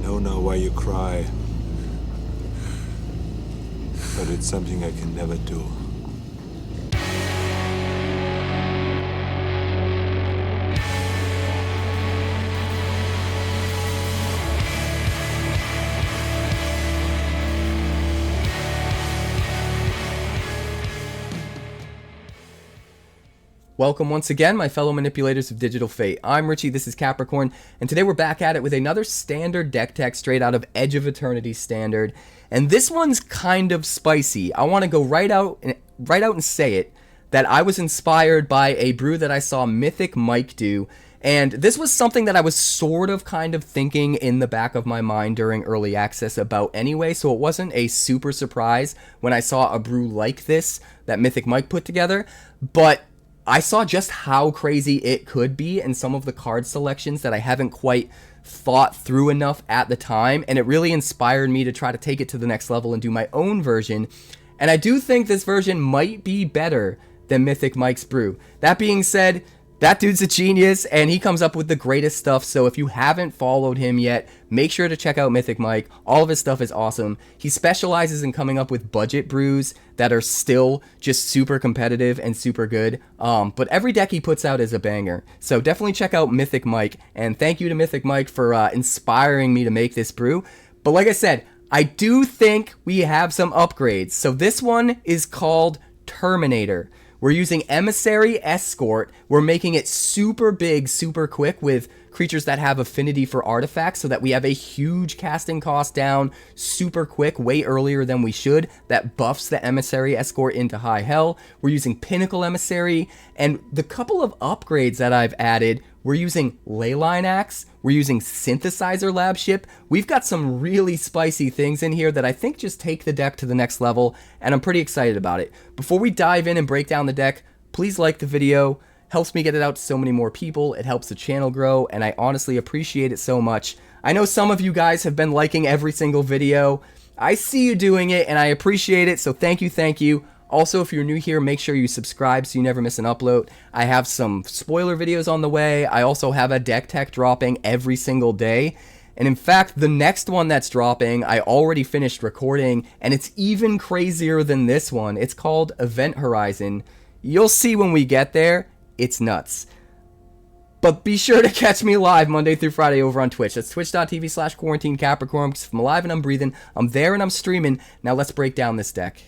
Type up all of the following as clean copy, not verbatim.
know now why you cry. But it's something I can never do. Welcome once again, my fellow manipulators of Digital Fate. I'm Richie, this is Capricorn, and today we're back at it with another standard deck tech straight out of Edge of Eternity standard. And this one's kind of spicy. I want to go right out and say it, that I was inspired by a brew that I saw Mythic Mike do. And this was something that I was sort of kind of thinking in the back of my mind during early access about anyway, so it wasn't a super surprise when I saw a brew like this that Mythic Mike put together. But I saw just how crazy it could be and some of the card selections that I haven't quite thought through enough at the time, and it really inspired me to try to take it to the next level and do my own version. And I do think this version might be better than Mythic Mike's brew. That being said, that dude's a genius, and he comes up with the greatest stuff, so if you haven't followed him yet, make sure to check out Mythic Mike. All of his stuff is awesome. He specializes in coming up with budget brews that are still just super competitive and super good, but every deck he puts out is a banger. So definitely check out Mythic Mike, and thank you to Mythic Mike for inspiring me to make this brew. But like I said, I do think we have some upgrades. So this one is called Terminator. We're using Emissary Escort. We're making it super big, super quick with creatures that have affinity for artifacts so that we have a huge casting cost down super quick, way earlier than we should. That buffs the Emissary Escort into high hell. We're using Pinnacle Emissary, and the couple of upgrades that I've added, we're using Leyline Axe, we're using Synthesizer Labship. We've got some really spicy things in here that I think just take the deck to the next level, and I'm pretty excited about it. Before we dive in and break down the deck, please like the video. Helps me get it out to so many more people. It helps the channel grow, and I honestly appreciate it so much. I know some of you guys have been liking every single video. I see you doing it, and I appreciate it, so thank you, thank you. Also, if you're new here, make sure you subscribe so you never miss an upload. I have some spoiler videos on the way. I also have a deck tech dropping every single day. And in fact, the next one that's dropping, I already finished recording, and it's even crazier than this one. It's called Event Horizon. You'll see when we get there. It's nuts. But be sure to catch me live Monday through Friday over on Twitch. That's twitch.tv/QuarantineCapricorn. Because if I'm alive and I'm breathing, I'm there and I'm streaming. Now let's break down this deck.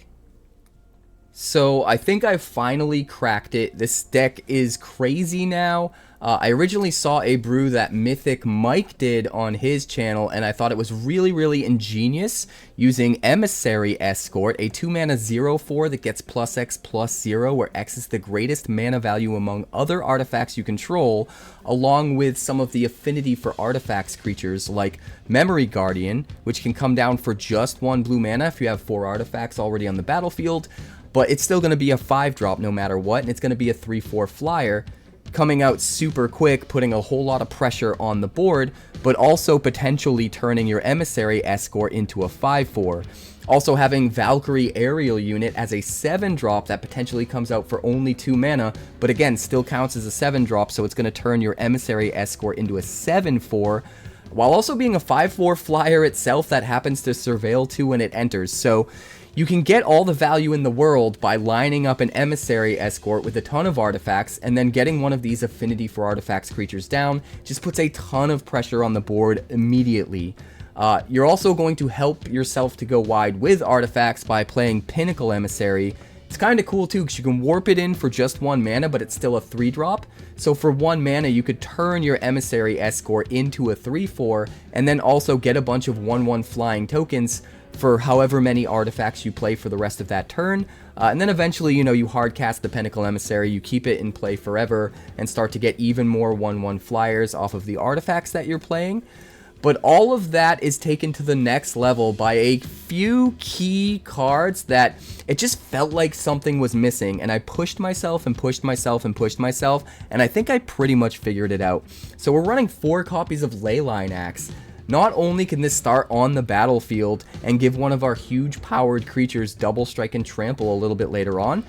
So I think I finally cracked it. This deck is crazy now. I originally saw a brew that Mythic Mike did on his channel, and I thought it was really, really ingenious using Emissary Escort, a 2-mana 0/4 that gets +X/+0, where X is the greatest mana value among other artifacts you control, along with some of the affinity for artifacts creatures like Memory Guardian, which can come down for just 1 blue mana if you have 4 artifacts already on the battlefield. But it's still going to be a 5-drop no matter what, and it's going to be a 3/4 flyer, coming out super quick, putting a whole lot of pressure on the board, but also potentially turning your Emissary Escort into a 5/4. Also having Valkyrie Aerial Unit as a 7-drop that potentially comes out for only 2 mana, but again, still counts as a 7-drop, so it's going to turn your Emissary Escort into a 7/4, while also being a 5/4 flyer itself that happens to surveil 2 when it enters. So you can get all the value in the world by lining up an Emissary Escort with a ton of artifacts, and then getting one of these affinity for artifacts creatures down just puts a ton of pressure on the board immediately. You're also going to help yourself to go wide with artifacts by playing Pinnacle Emissary. It's kind of cool too, because you can warp it in for just 1 mana, but it's still a 3-drop. So for 1 mana, you could turn your Emissary Escort into a 3/4, and then also get a bunch of 1/1 flying tokens for however many artifacts you play for the rest of that turn. And then eventually, you hard cast the Pinnacle Emissary, you keep it in play forever, and start to get even more 1/1 flyers off of the artifacts that you're playing. But all of that is taken to the next level by a few key cards that it just felt like something was missing, and I pushed myself and pushed myself and pushed myself, and I think I pretty much figured it out. So we're running 4 copies of Leyline Axe. Not only can this start on the battlefield and give one of our huge powered creatures double strike and trample a little bit later on,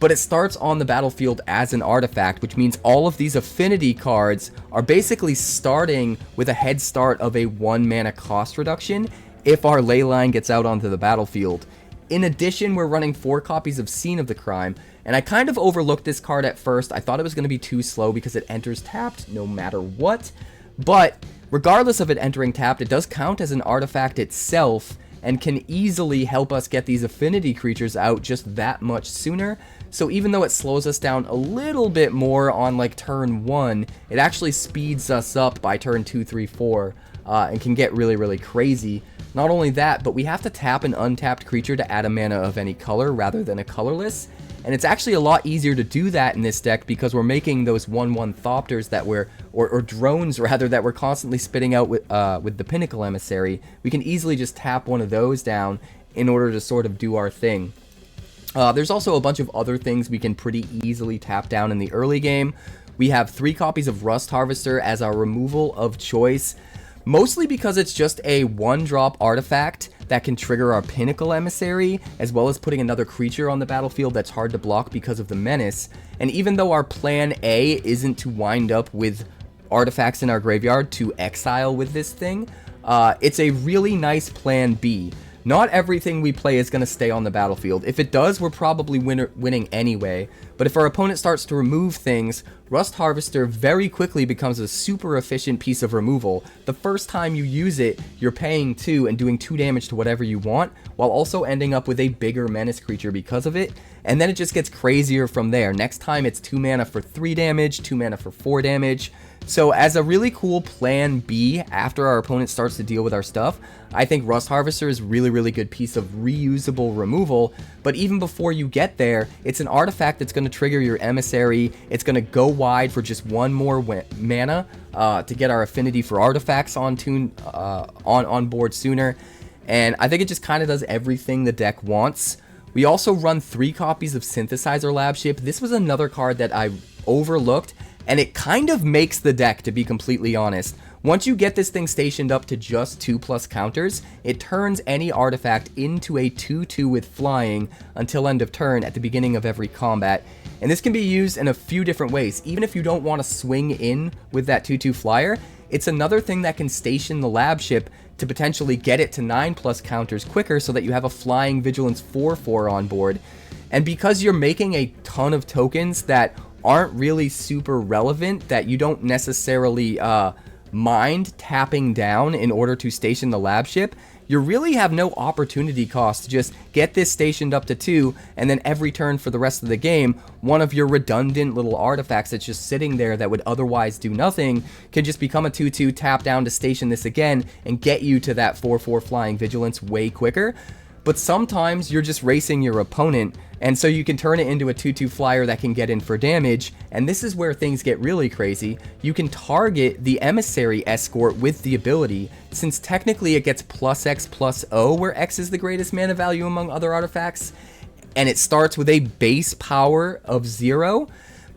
but it starts on the battlefield as an artifact, which means all of these affinity cards are basically starting with a head start of a 1 mana cost reduction if our Leyline gets out onto the battlefield. In addition, we're running 4 copies of Scene of the Crime, and I kind of overlooked this card at first. I thought it was going to be too slow because it enters tapped no matter what, but regardless of it entering tapped, it does count as an artifact itself and can easily help us get these affinity creatures out just that much sooner. So even though it slows us down a little bit more on like turn 1, it actually speeds us up by turn 2, 3, 4, and can get really, really crazy. Not only that, but we have to tap an untapped creature to add a mana of any color rather than a colorless. And it's actually a lot easier to do that in this deck because we're making those 1/1 Thopters that we're, or drones rather, that we're constantly spitting out with the Pinnacle Emissary. We can easily just tap one of those down in order to sort of do our thing. There's also a bunch of other things we can pretty easily tap down in the early game. We have 3 copies of Rust Harvester as our removal of choice, mostly because it's just a 1-drop artifact that can trigger our Pinnacle Emissary, as well as putting another creature on the battlefield that's hard to block because of the menace. And even though our plan A isn't to wind up with artifacts in our graveyard to exile with this thing, it's a really nice plan B. Not everything we play is going to stay on the battlefield. If it does, we're probably winning anyway. But if our opponent starts to remove things, Rust Harvester very quickly becomes a super efficient piece of removal. The first time you use it, you're paying 2 and doing 2 damage to whatever you want, while also ending up with a bigger menace creature because of it. And then it just gets crazier from there. Next time it's 2 mana for 3 damage, 2 mana for 4 damage. So as a really cool plan B after our opponent starts to deal with our stuff, I think Rust Harvester is really, really good piece of reusable removal. But even before you get there, it's an artifact that's going to trigger your Emissary. It's going to go wide for just 1 more mana to get our affinity for artifacts on board sooner. And I think it just kind of does everything the deck wants. We also run 3 copies of Synthesizer Labship. This was another card that I overlooked, and it kind of makes the deck, to be completely honest. Once you get this thing stationed up to just 2+ counters, it turns any artifact into a 2/2 with flying until end of turn at the beginning of every combat. And this can be used in a few different ways. Even if you don't want to swing in with that 2/2 flyer, it's another thing that can station the Labship to potentially get it to 9+ counters quicker so that you have a flying Vigilance 4/4 on board. And because you're making a ton of tokens that aren't really super relevant, that you don't necessarily mind tapping down in order to station the Labship, you really have no opportunity cost to just get this stationed up to 2, and then every turn for the rest of the game, one of your redundant little artifacts that's just sitting there that would otherwise do nothing can just become a 2/2, tap down to station this again, and get you to that 4/4 flying Vigilance way quicker. But sometimes you're just racing your opponent, and so you can turn it into a 2/2 flyer that can get in for damage, and this is where things get really crazy. You can target the Emissary Escort with the ability, since technically it gets +X+O, where X is the greatest mana value among other artifacts, and it starts with a base power of 0.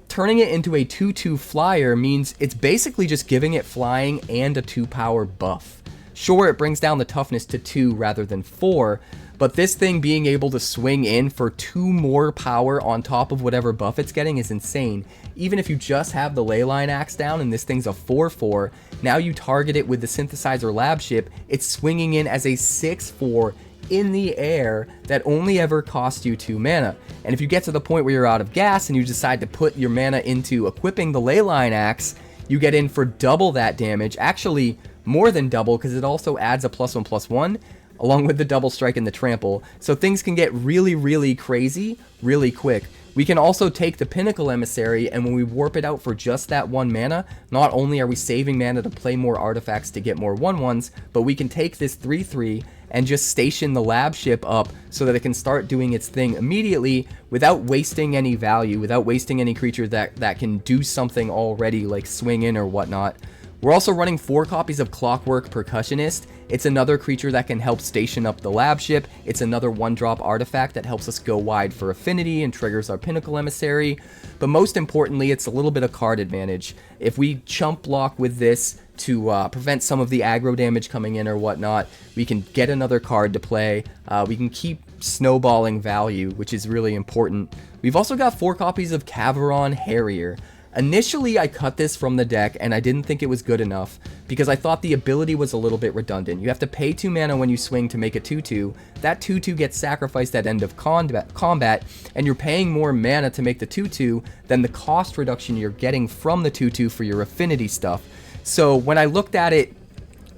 Turning it into a 2/2 flyer means it's basically just giving it flying and a 2 power buff. Sure, it brings down the toughness to 2 rather than 4, but this thing being able to swing in for 2 more power on top of whatever buff it's getting is insane. Even if you just have the Leyline Axe down and this thing's a 4/4, now you target it with the Synthesizer Labship, it's swinging in as a 6/4 in the air that only ever costs you 2 mana. And if you get to the point where you're out of gas and you decide to put your mana into equipping the Leyline Axe, you get in for double that damage, actually more than double, because it also adds a +1/+1 along with the double strike and the trample. So things can get really, really crazy really quick. We can also take the Pinnacle Emissary, and when we warp it out for just that 1 mana, not only are we saving mana to play more artifacts to get more 1/1s, but we can take this 3/3 and just station the Labship up so that it can start doing its thing immediately without wasting any value, without wasting any creature that can do something already, like swing in or whatnot. We're also running 4 copies of Clockwork Percussionist. It's another creature that can help station up the Labship. It's another 1-drop artifact that helps us go wide for affinity and triggers our Pinnacle Emissary. But most importantly, it's a little bit of card advantage. If we chump block with this to prevent some of the aggro damage coming in or whatnot, we can get another card to play. We can keep snowballing value, which is really important. We've also got 4 copies of Kavaron Harrier. Initially, I cut this from the deck, and I didn't think it was good enough, because I thought the ability was a little bit redundant. You have to pay 2 mana when you swing to make a 2/2. That 2/2 gets sacrificed at end of combat, and you're paying more mana to make the 2/2 than the cost reduction you're getting from the 2/2 for your affinity stuff. So when I looked at it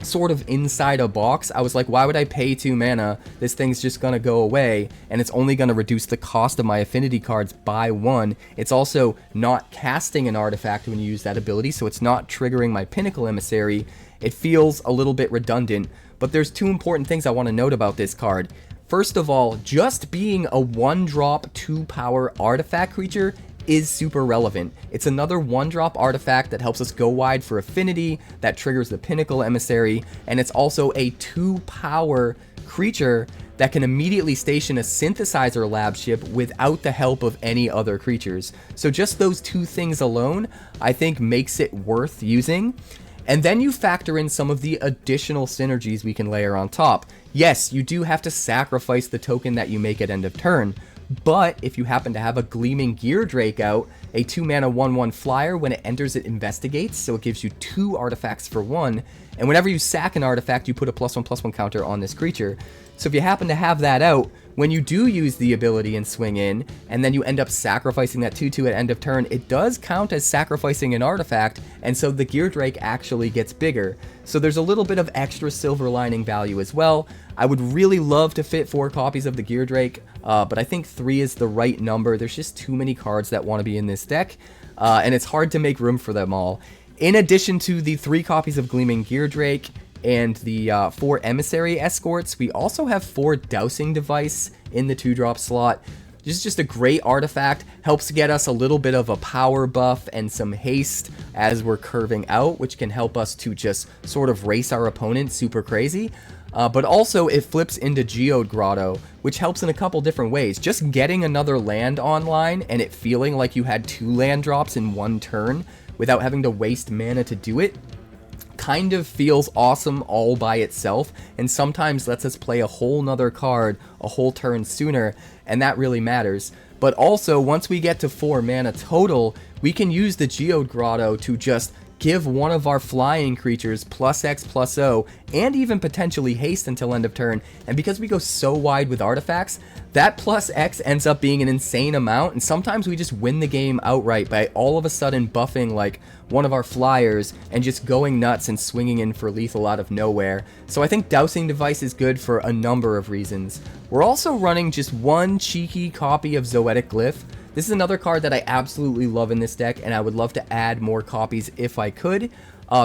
sort of inside a box, I was like, why would I pay 2 mana? This thing's just gonna go away, and it's only gonna reduce the cost of my affinity cards by 1. It's also not casting an artifact when you use that ability, so it's not triggering my Pinnacle Emissary. It feels a little bit redundant, but there's 2 important things I want to note about this card. First of all, just being a 1-drop 2-power artifact creature is super relevant. It's another 1-drop artifact that helps us go wide for affinity, that triggers the Pinnacle Emissary, and it's also a 2-power creature that can immediately station a Synthesizer Labship without the help of any other creatures. So just those 2 things alone, I think, makes it worth using. And then you factor in some of the additional synergies we can layer on top. Yes, you do have to sacrifice the token that you make at end of turn, but if you happen to have a Gleaming Geardrake out, a 2-mana 1/1 flyer, when it enters it investigates, so it gives you 2 artifacts for 1, and whenever you sack an artifact, you put a +1/+1 counter on this creature. So if you happen to have that out, when you do use the ability and swing in, and then you end up sacrificing that 2/2 at end of turn, it does count as sacrificing an artifact, and so the Geardrake actually gets bigger. So there's a little bit of extra silver lining value as well. I would really love to fit 4 copies of the Geardrake, but I think 3 is the right number. There's just too many cards that want to be in this deck, and it's hard to make room for them all. In addition to the 3 copies of Gleaming Geardrake and the 4 Emissary Escorts, we also have 4 Dowsing Device in the 2-drop slot. This is just a great artifact, helps get us a little bit of a power buff and some haste as we're curving out, which can help us to just sort of race our opponent super crazy. But also it flips into Geode Grotto, which helps in a couple different ways. Just getting another land online and it feeling like you had 2 land drops in 1 turn without having to waste mana to do it kind of feels awesome all by itself, and sometimes lets us play a whole nother card a whole turn sooner, and that really matters. But also, once we get to 4 mana total, we can use the Geode Grotto to just give one of our flying creatures +X/+O, and even potentially haste until end of turn. And because we go so wide with artifacts, that +X ends up being an insane amount, and sometimes we just win the game outright by all of a sudden buffing like one of our flyers and just going nuts and swinging in for lethal out of nowhere. So I think Dowsing Device is good for a number of reasons. We're also running just 1 cheeky copy of Zoetic Glyph. This is another card that I absolutely love in this deck, and I would love to add more copies if I could,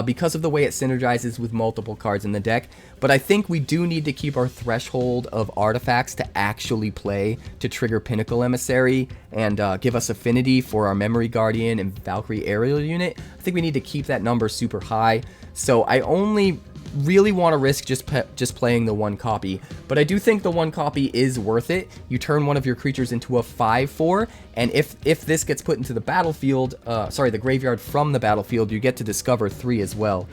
because of the way it synergizes with multiple cards in the deck. But I think we do need to keep our threshold of artifacts to actually play to trigger Pinnacle Emissary and give us affinity for our Memory Guardian and Valkyrie aerial unit. I think we need to keep that number super high. So I only really want to risk just playing the 1 copy, but I do think the 1 copy is worth it. You turn one of your creatures into a 5/4, and if this gets put into the battlefield, the graveyard from the battlefield, you get to discover 3 as well,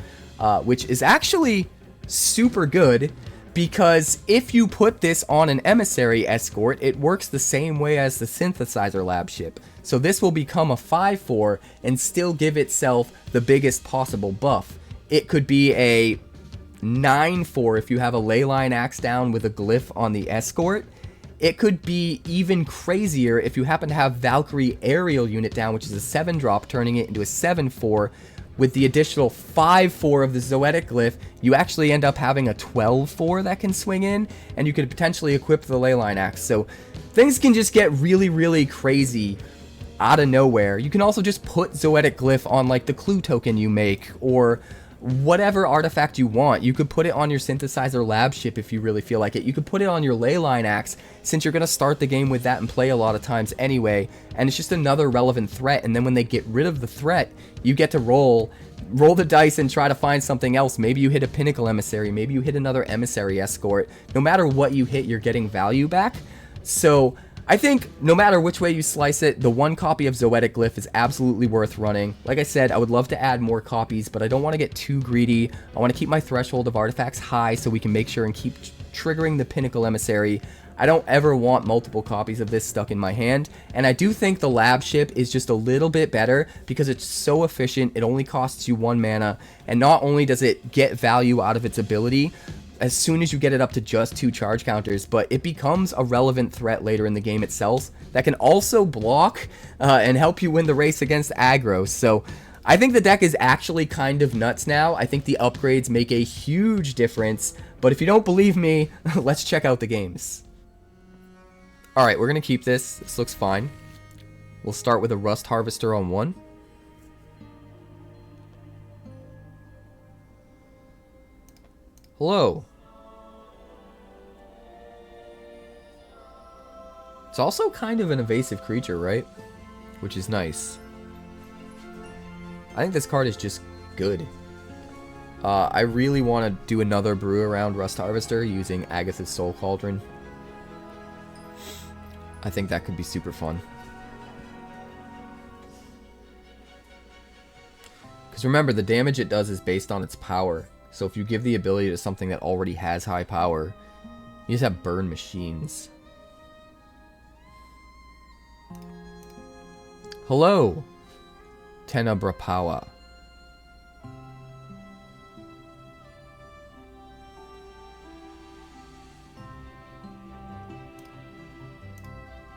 which is actually super good, because if you put this on an Emissary Escort, it works the same way as the Synthesizer Labship. So this will become a 5/4 and still give itself the biggest possible buff. It could be a 9/4 if you have a Leyline Axe down with a Glyph on the Escort. It could be even crazier if you happen to have Valkyrie aerial unit down, which is a 7-drop, turning it into a 7/4. With the additional 5/4 of the Zoetic Glyph, you actually end up having a 12/4 that can swing in, and you could potentially equip the Leyline Axe. So things can just get really, really crazy out of nowhere. You can also just put Zoetic Glyph on like the clue token you make, or whatever artifact you want. You could put it on your Synthesizer Labship if you really feel like it. You could put it on your Leyline Axe, since you're going to start the game with that and play a lot of times anyway, and it's just another relevant threat. And then when they get rid of the threat, you get to roll the dice and try to find something else. Maybe you hit a Pinnacle Emissary, maybe you hit another Emissary Escort. No matter what you hit, you're getting value back. So I think no matter which way you slice it, the one copy of Zoetic Glyph is absolutely worth running. Like I said, I would love to add more copies, but I don't want to get too greedy. I want to keep my threshold of artifacts high so we can make sure and keep triggering the Pinnacle Emissary. I don't ever want multiple copies of this stuck in my hand, and I do think the Labship is just a little bit better because it's so efficient. It only costs you 1 mana, and not only does it get value out of its ability as soon as you get it up to just 2 charge counters, but it becomes a relevant threat later in the game itself that can also block and help you win the race against aggro. So I think the deck is actually kind of nuts now. I think the upgrades make a huge difference, but if you don't believe me, let's check out the games. Alright, we're going to keep this. This looks fine. We'll start with a Rust Harvester on 1. Hello. It's also kind of an evasive creature, right? Which is nice. I think this card is just good. I really want to do another brew around Rust Harvester using Agatha's Soul Cauldron. I think that could be super fun. Because remember, the damage it does is based on its power. So if you give the ability to something that already has high power, you just have burn machines. Hello, 𝑇𝑒𝑟𝑚𝑖NOTOR.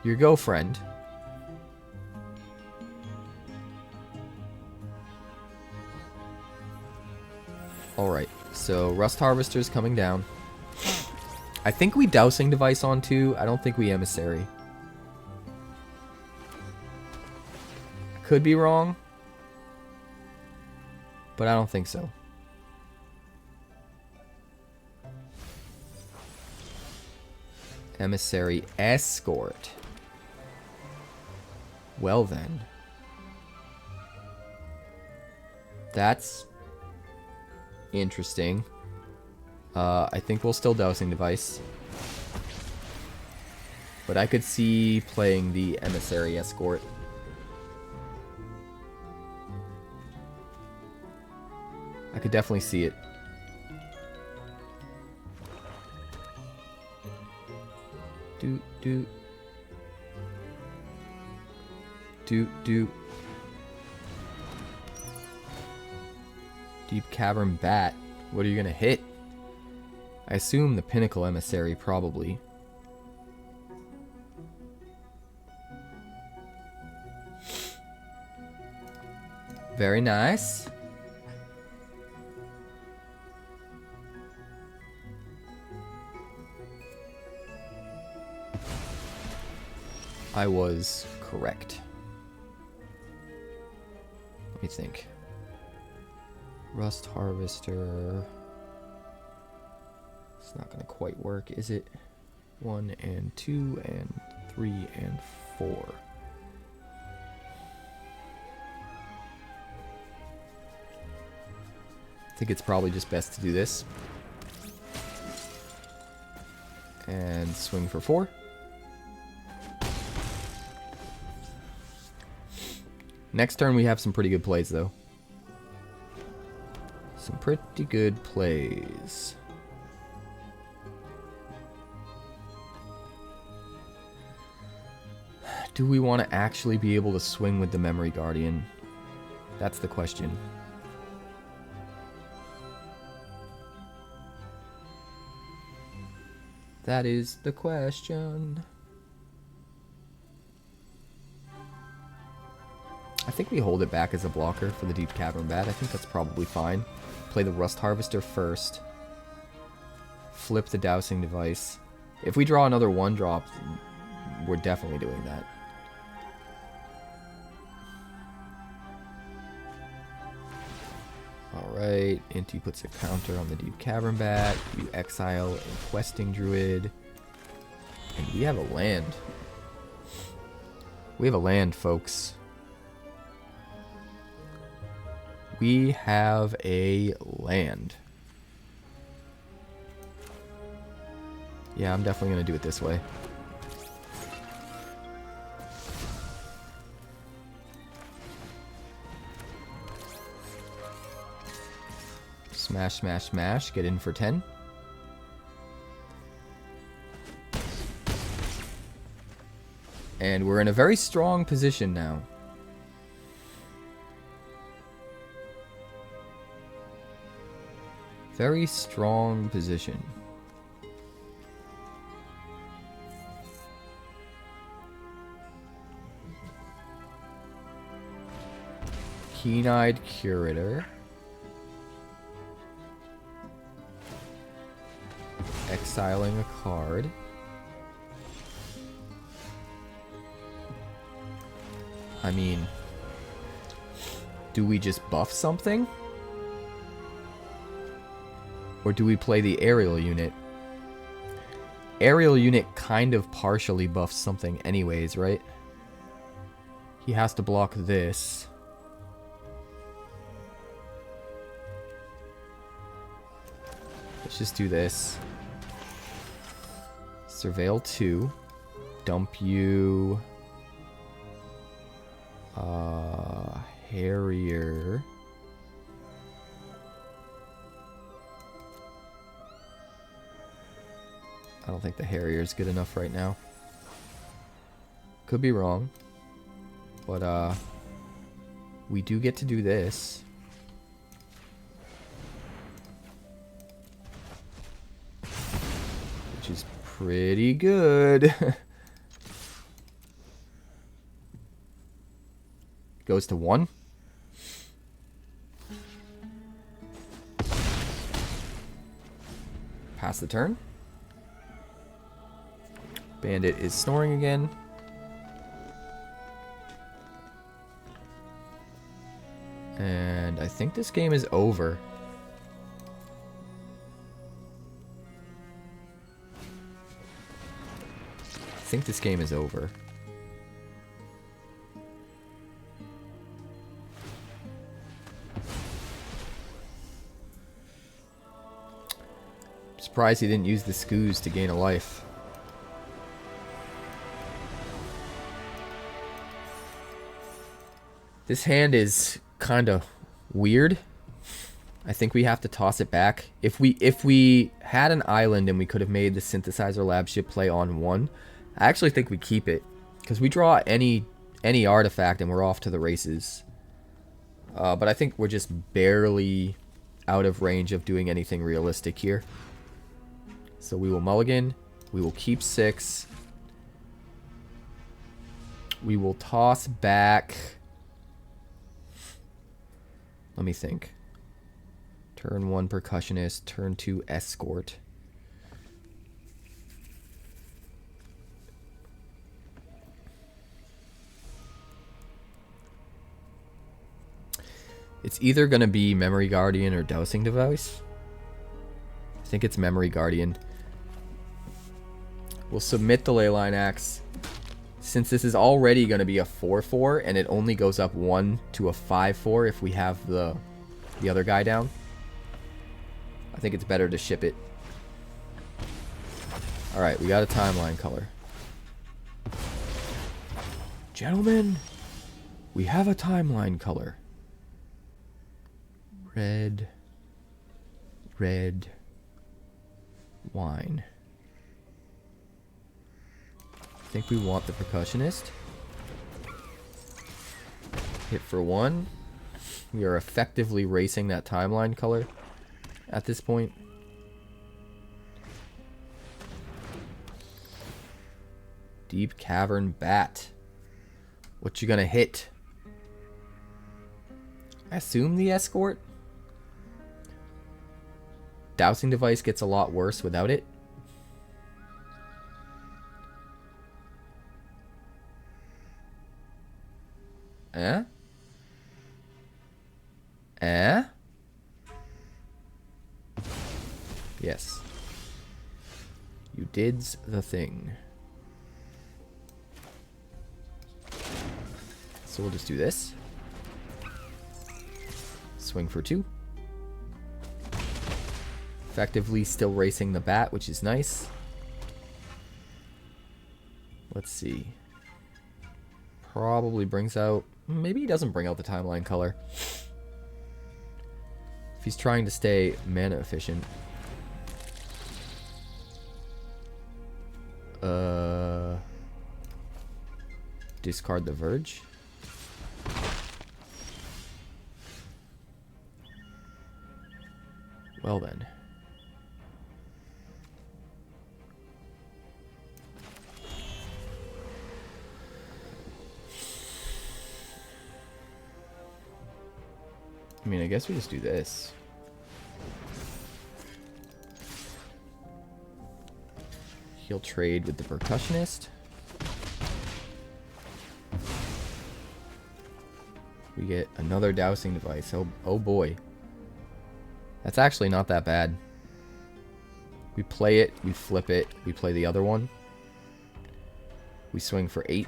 Your go, friend. Alright, so Rust Harvester's coming down. I think we Dowsing Device on 2. I don't think we Emissary. Could be wrong, but I don't think so. Emissary Escort. Well then. That's interesting. I think we'll still Dowsing Device. But I could see playing the Emissary Escort. I could definitely see it. Doot doot. Doot doot. Deep Cavern Bat. What are you gonna hit? I assume the Pinnacle Emissary, probably. Very nice. I was correct. Let me think. Rust Harvester. It's not going to quite work, is it? 1 and 2 and 3 and 4. I think it's probably just best to do this. And swing for 4. Next turn we have some pretty good plays, though. Some pretty good plays. Do we want to actually be able to swing with the Memory Guardian? That's the question. That is the question. I think we hold it back as a blocker for the Deep Cavern Bat. I think that's probably fine. Play the Rust Harvester first. Flip the Dowsing Device. If we draw another 1-drop, we're definitely doing that. Alright, Inti puts a counter on the Deep Cavern Bat. You exile a Questing Druid. And we have a land. We have a land, folks. We have a land. Yeah, I'm definitely going to do it this way. Smash, smash, smash. Get in for 10. And we're in a very strong position now. Very strong position. Keen-eyed Curator. Exiling a card. I mean, do we just buff something? Or do we play the aerial unit? Aerial unit kind of partially buffs something anyways, right? He has to block this. Let's just do this. Surveil 2. Dump you. Harrier. I don't think the Harrier is good enough right now. Could be wrong. But, we do get to do this. Which is pretty good. Goes to 1. Pass the turn. Bandit is snoring again. And I think this game is over. I think this game is over. Surprised he didn't use the scoos to gain a life. This hand is kind of weird. I think we have to toss it back. If we had an island and we could have made the Synthesizer Labship play on 1, I actually think we keep it. Because we draw any artifact and we're off to the races. But I think we're just barely out of range of doing anything realistic here. So we will mulligan. We will keep 6. We will toss back. Let me think. Turn 1 Percussionist. Turn 2 Escort. It's either going to be Memory Guardian or Dowsing Device. I think it's Memory Guardian. We'll submit the Leyline Axe. Since this is already going to be a 4-4, and it only goes up 1 to a 5-4 if we have the other guy down, I think it's better to ship it. Alright, we got a timeline color. Gentlemen, we have a timeline color. Red. Red. Wine. I think we want the Percussionist. Hit for 1. We are effectively racing that timeline color at this point. Deep Cavern Bat. What you gonna hit? I assume the Escort? Dowsing Device gets a lot worse without it. Eh? Eh? Yes. You did's the thing. So we'll just do this. Swing for 2. Effectively still racing the bat, which is nice. Let's see. Probably brings out... Maybe he doesn't bring out the timeline color. If he's trying to stay mana efficient. Discard the Verge. Well then. I mean, I guess we just do this. He'll trade with the Percussionist. We get another Dowsing Device. Oh boy. That's actually not that bad. We play it, we flip it, we play the other one. We swing for 8.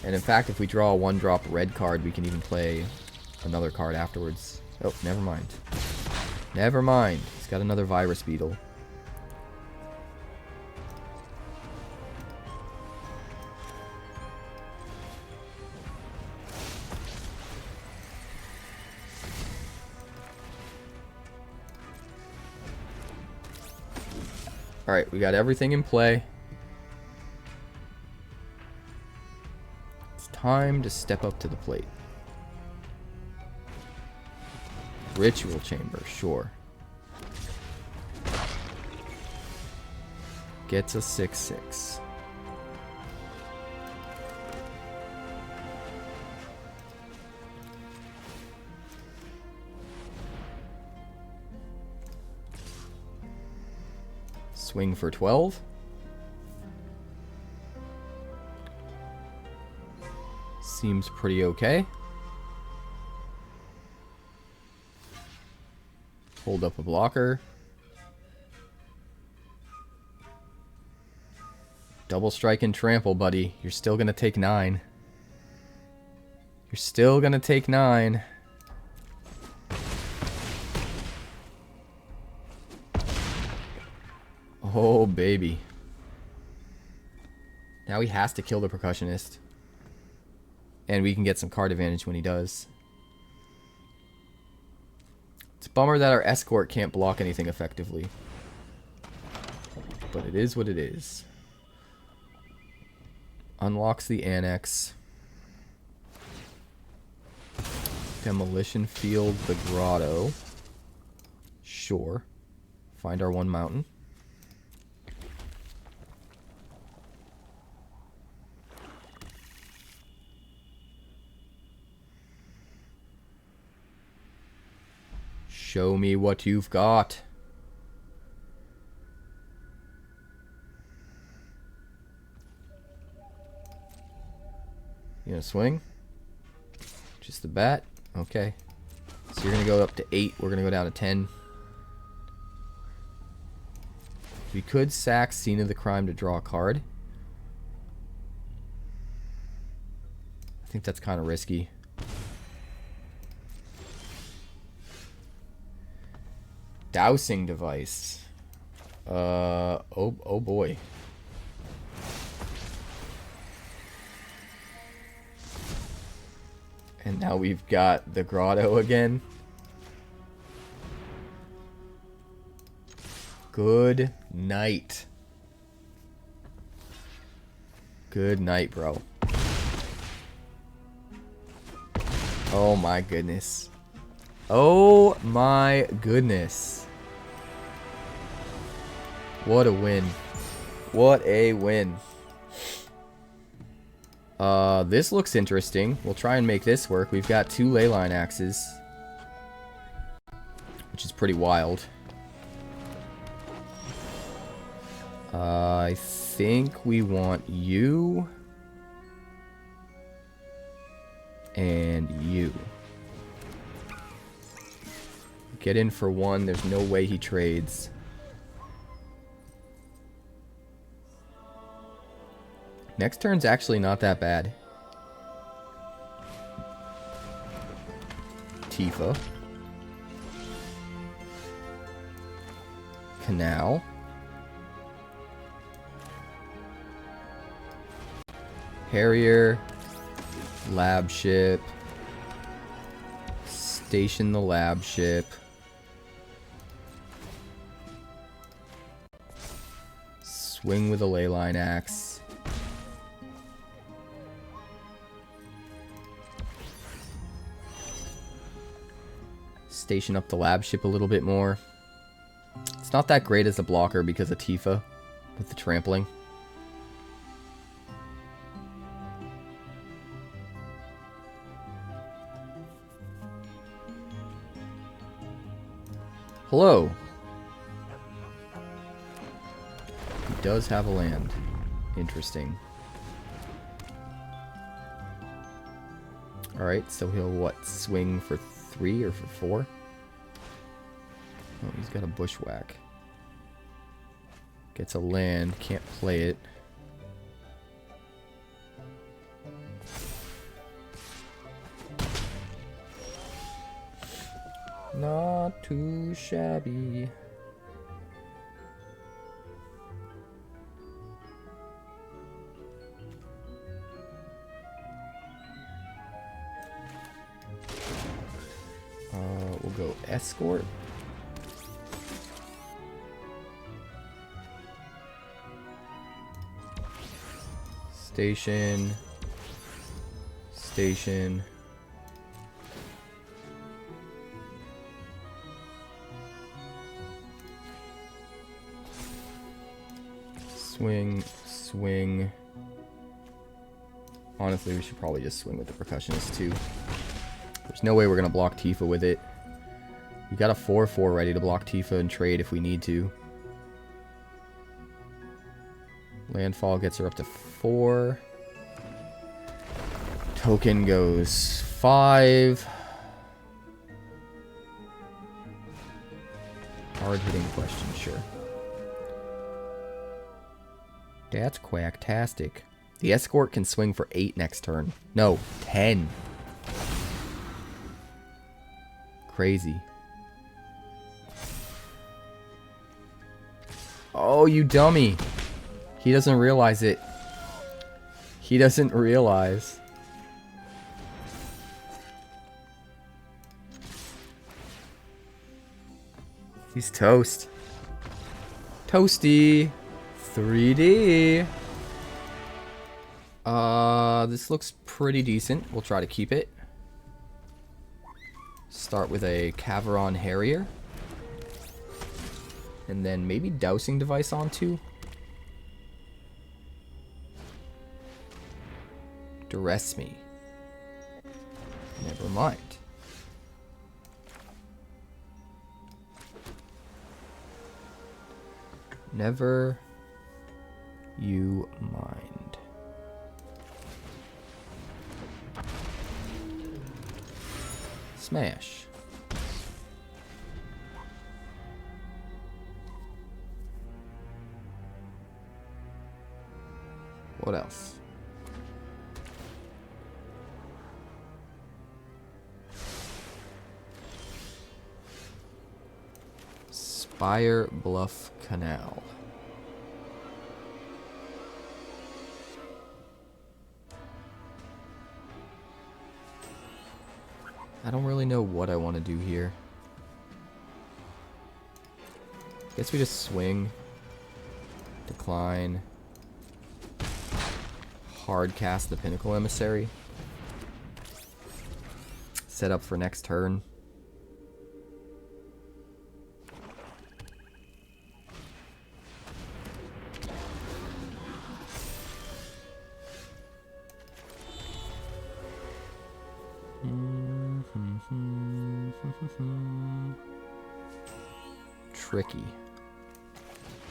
And in fact, if we draw a 1-drop red card, we can even play another card afterwards. Oh, never mind. Never mind. He's got another Virus Beetle. Alright, we got everything in play. It's time to step up to the plate. Ritual Chamber, sure. Gets a 6/6. Swing for 12. Seems pretty okay. Hold up a blocker. Double strike and trample, buddy. You're still gonna take 9. You're still gonna take 9. Oh, baby. Now he has to kill the Percussionist. And we can get some card advantage when he does. It's a bummer that our Escort can't block anything effectively. But it is what it is. Unlocks the Annex. Demolition Field the Grotto. Sure. Find our 1 mountain. Show me what you've got. You gonna swing? Just the bat? Okay. So you're gonna go up to 8. We're gonna go down to 10. We could sack Scene of the Crime to draw a card. I think that's kind of risky. Dowsing Device. Oh boy. And now we've got the Grotto again. Good night. Good night, bro. Oh my goodness. Oh my goodness. What a win. What a win. This looks interesting. We'll try and make this work. We've got 2 Leyline Axes, which is pretty wild. I think we want you and you. Get in for 1. There's no way he trades. Next turn's actually not that bad. Tifa. Canal. Harrier. Labship. Station the Labship. Swing with a Leyline Axe. Station up the Labship a little bit more. It's not that great as a blocker because of Tifa with the trampling. Hello. He does have a land. Interesting. Alright, so he'll what? Swing for 3 or for 4? Oh, he's got a bushwhack. Gets a land, can't play it. Not too shabby. We'll go Escort. Station. Station. Swing, swing. Honestly, we should probably just swing with the Percussionist too. There's no way we're going to block Tifa with it. We got a 4/4 ready to block Tifa and trade if we need to. Landfall gets her up to 4. Token goes 5. Hard hitting question, sure. That's quacktastic. The Escort can swing for 8 next turn. No, 10. Crazy. Oh, you dummy. He doesn't realize it. He doesn't realize. He's toast. Toasty. 3D. This looks pretty decent. We'll try to keep it. Start with a Kavaron Harrier. And then maybe Dowsing Device onto. Duress me. Never mind. Never you mind. Smash. What else? Spirebluff Canal. I don't really know what I want to do here. Guess we just swing. Decline. Hard cast the Pinnacle Emissary. Set up for next turn. Tricky.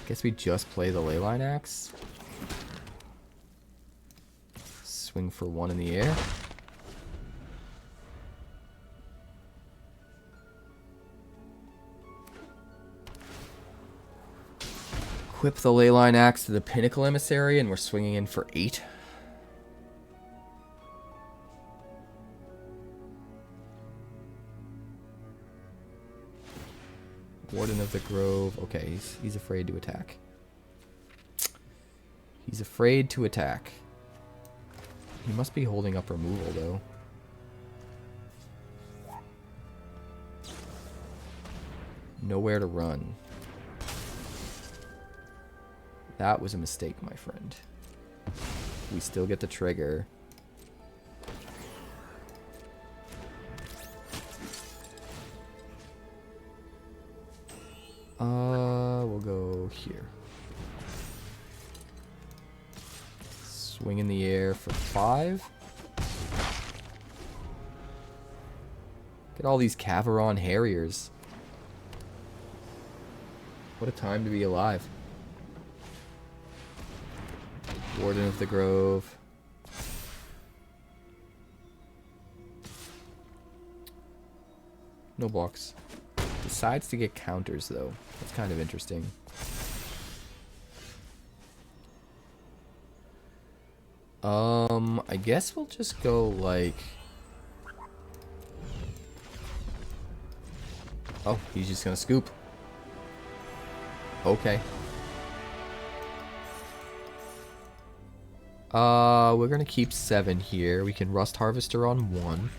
Guess we just play the Leyline Axe. Swing for 1 in the air. Equip the Leyline Axe to the Pinnacle Emissary, and we're swinging in for 8. Warden of the Grove. Okay, he's afraid to attack. He's afraid to attack. He must be holding up removal, though. Nowhere to run. That was a mistake, my friend. We still get the trigger. We'll go here. Swing in the air for 5. Get all these Kavaron Harriers. What a time to be alive. Warden of the Grove. No blocks. Decides to get counters, though. That's kind of interesting. I guess we'll just go, like... Oh, he's just gonna scoop. Okay. We're gonna keep 7 here. We can Rust Harvester on 1.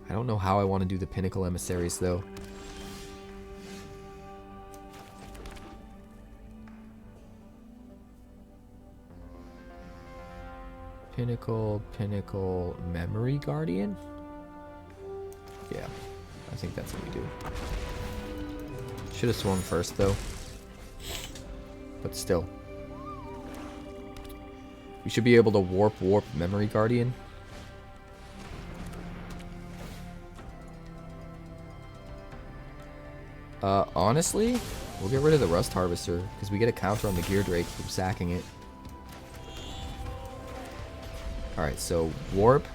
I don't know how I want to do the Pinnacle Emissaries, though. Pinnacle Memory Guardian? Yeah, I think that's what we do. Should have swung first, though. But still. We should be able to warp Memory Guardian. Honestly, we'll get rid of the Rust Harvester, because we get a counter on the Geardrake from sacking it. Alright, so warp.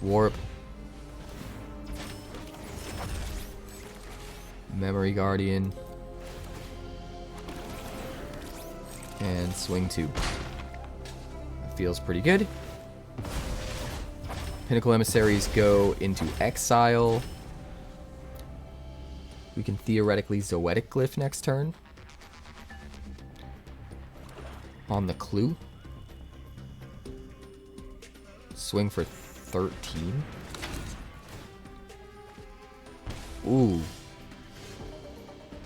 Warp. Memory Guardian. And swing 2. That feels pretty good. Pinnacle Emissaries go into exile. We can theoretically Zoetic Glyph next turn. On the clue. Swing for 13. Ooh.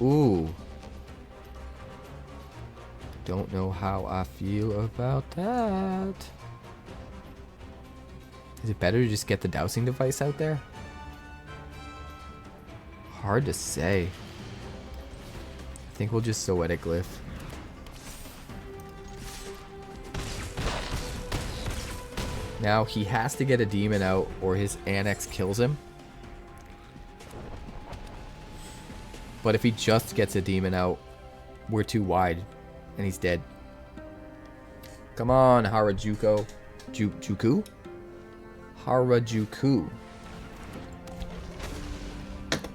Ooh. Don't know how I feel about that. Is it better to just get the Dowsing Device out there? Hard to say. I think we'll just Zoetic Glyph. Now he has to get a demon out or his Annex kills him. But if he just gets a demon out, we're too wide and he's dead. Come on, Harajuku. Juku? Harajuku.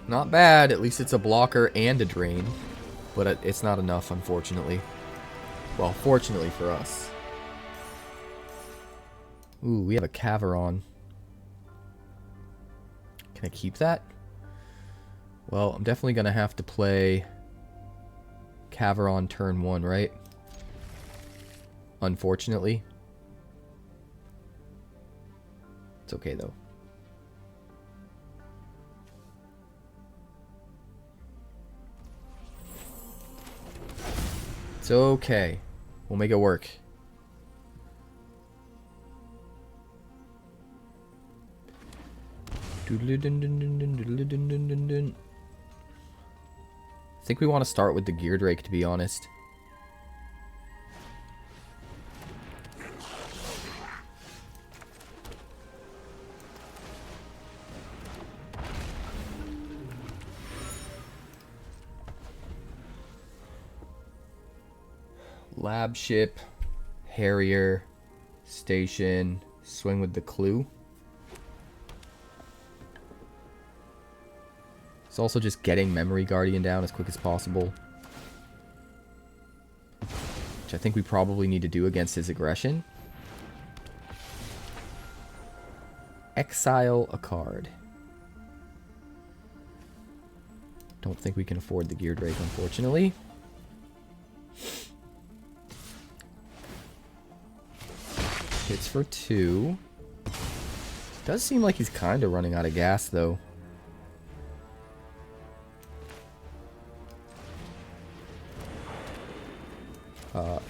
Not bad, at least it's a blocker and a drain. But it's not enough, unfortunately. Well, fortunately for us. Ooh, we have a Kavaron. Can I keep that? Well, I'm definitely going to have to play Kavaron turn 1, right? Unfortunately. It's okay, though. It's okay. We'll make it work. I think we want to start with the Geardrake, to be honest. Labship, Harrier, Station, swing with the clue. It's also just getting Memory Guardian down as quick as possible. Which I think we probably need to do against his aggression. Exile a card. Don't think we can afford the Geardrake, unfortunately. Hits for 2. Does seem like he's kind of running out of gas, though.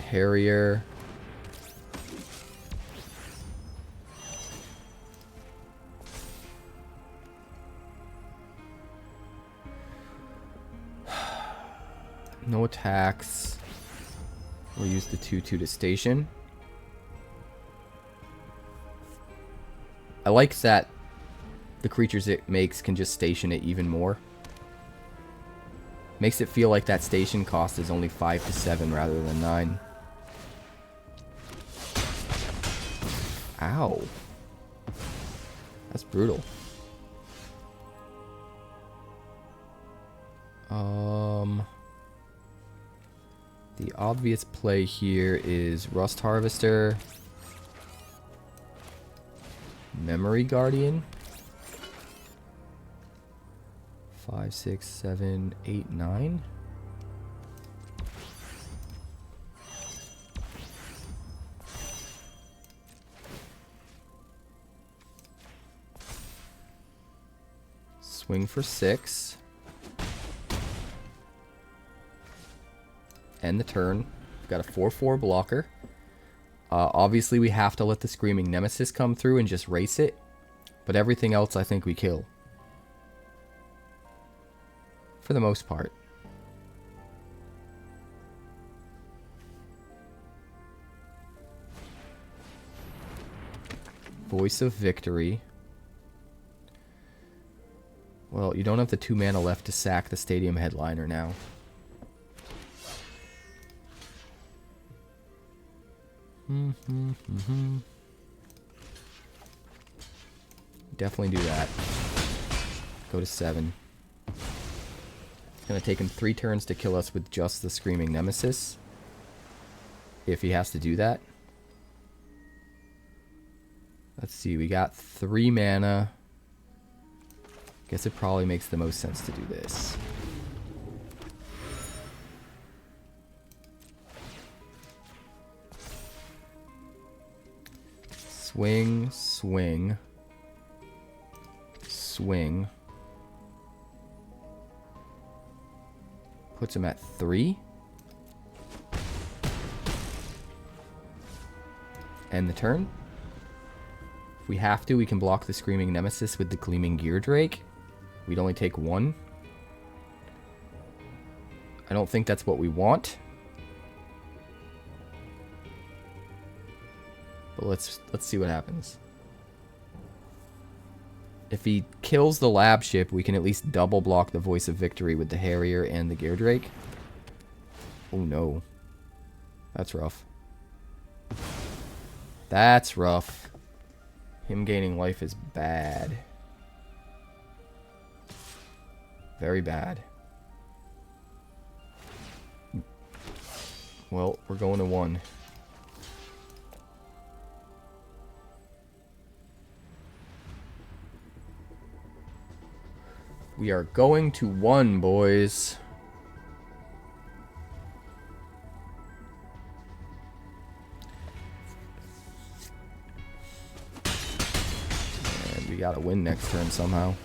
Harrier. No attacks. We'll use the 2/2 to station. I like that the creatures it makes can just station it even more. Makes it feel like that station cost is only 5 to 7 rather than 9. Ow. That's brutal. The obvious play here is Rust Harvester, Memory Guardian. 5, 6, 7, 8, 9. Swing for 6. End the turn. We've got a 4/4 blocker. Obviously, we have to let the Screaming Nemesis come through and just race it. But everything else, I think we kill. For the most part. Voice of Victory. Well, you don't have the 2 mana left to sack the Stadium Headliner now. Definitely do that. Go to 7. It's going to take him 3 turns to kill us with just the Screaming Nemesis. If he has to do that. Let's see, we got 3 mana. Guess it probably makes the most sense to do this. Swing, swing, swing. Puts him at 3. End the turn. If we have to, we can block the Screaming Nemesis with the Gleaming Geardrake. We'd only take 1. I don't think that's what we want. But let's see what happens. If he kills the Labship, we can at least double block the Voice of Victory with the Harrier and the Geardrake. Oh no. That's rough. That's rough. Him gaining life is bad. Very bad. Well, we're going to 1. We are going to 1, boys. And we gotta win next turn somehow.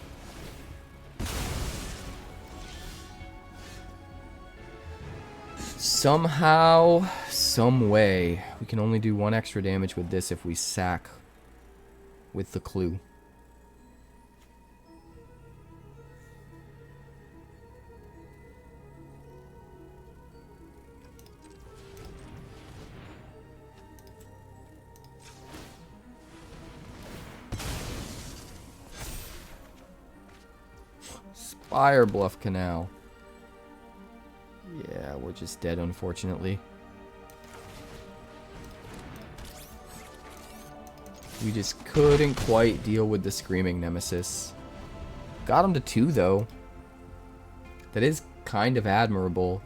Somehow, some way. We can only do 1 extra damage with this if we sack with the clue. Spirebluff Canal. Yeah, we're just dead, unfortunately. We just couldn't quite deal with the Screaming Nemesis. Got him to 2, though. That is kind of admirable.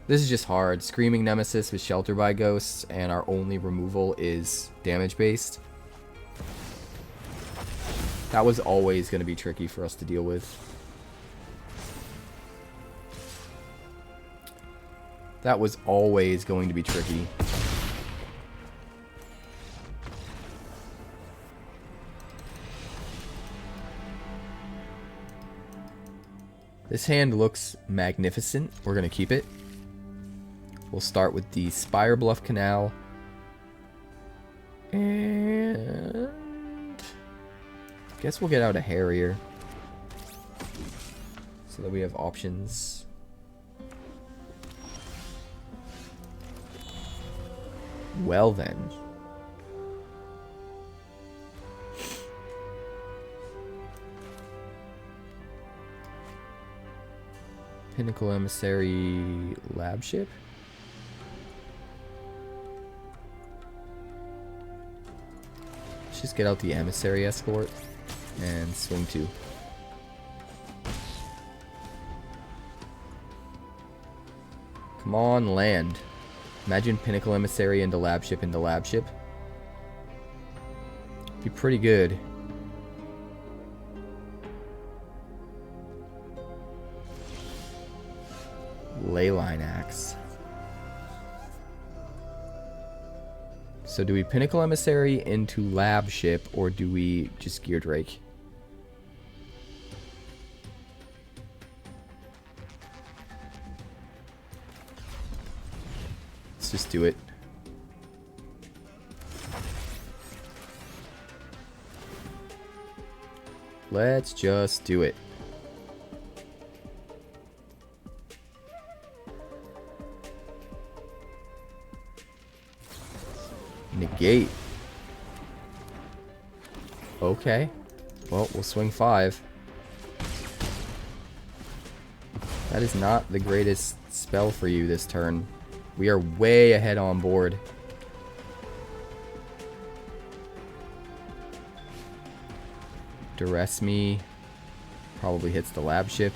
This is just hard. Screaming Nemesis with Shelter by Ghosts, and our only removal is damage-based. That was always going to be tricky for us to deal with. That was always going to be tricky. This hand looks magnificent. We're going to keep it. We'll start with the Spirebluff Canal. And I guess we'll get out a Harrier so that we have options. Well then. Pinnacle Emissary Labship. Let's just get out the Emissary Escort and swing 2. Come on, land. Imagine Pinnacle Emissary into Labship into Labship. Be pretty good. Leyline Axe. So do we Pinnacle Emissary into Labship, or do we just Geardrake? Let's just do it. Let's just do it. Negate. Okay. Well, we'll swing 5. That is not the greatest spell for you this turn. We are way ahead on board. Duress Me probably hits the Labship.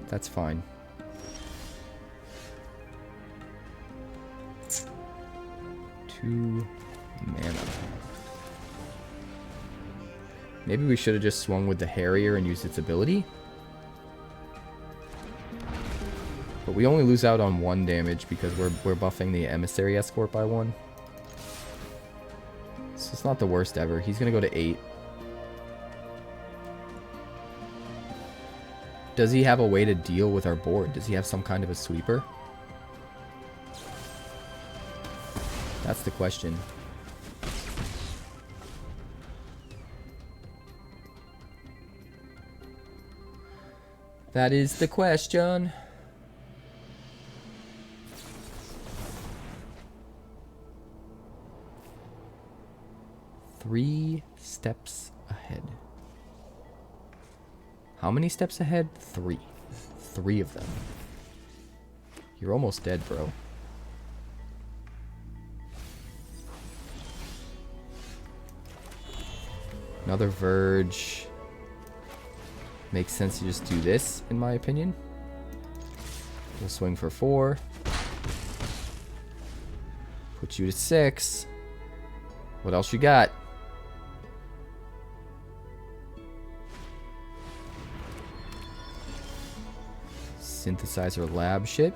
That's fine. Mana. Maybe we should have just swung with the Harrier and used its ability. But we only lose out on 1 damage because we're buffing the Emissary Escort by 1. So it's not the worst ever. He's gonna go to 8. Does he have a way to deal with our board? Does he have some kind of a sweeper? That's the question. That is the question. Three steps ahead. How many steps ahead? 3. 3 of them. You're almost dead, bro. Another Verge. Makes sense to just do this, in my opinion. We'll swing for 4. Put you to 6. What else you got? Synthesizer Labship.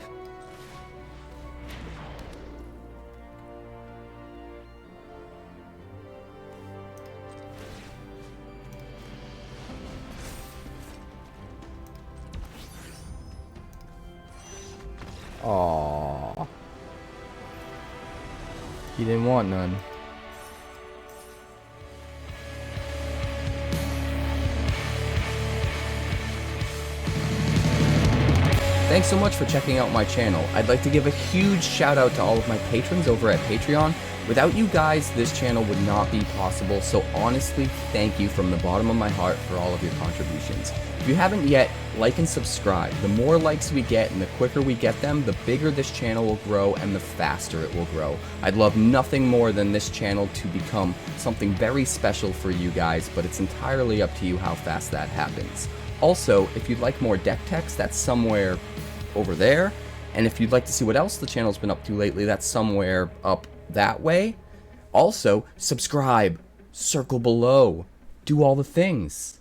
Aww. He didn't want none. Thanks so much for checking out my channel. I'd like to give a huge shout out to all of my patrons over at Patreon. Without you guys, this channel would not be possible, so honestly, thank you from the bottom of my heart for all of your contributions. If you haven't yet, like and subscribe. The more likes we get and the quicker we get them, the bigger this channel will grow and the faster it will grow. I'd love nothing more than this channel to become something very special for you guys, but it's entirely up to you how fast that happens. Also, if you'd like more deck techs, that's somewhere over there. And if you'd like to see what else the channel's been up to lately, that's somewhere up that way. Also, subscribe. circle below, do all the things.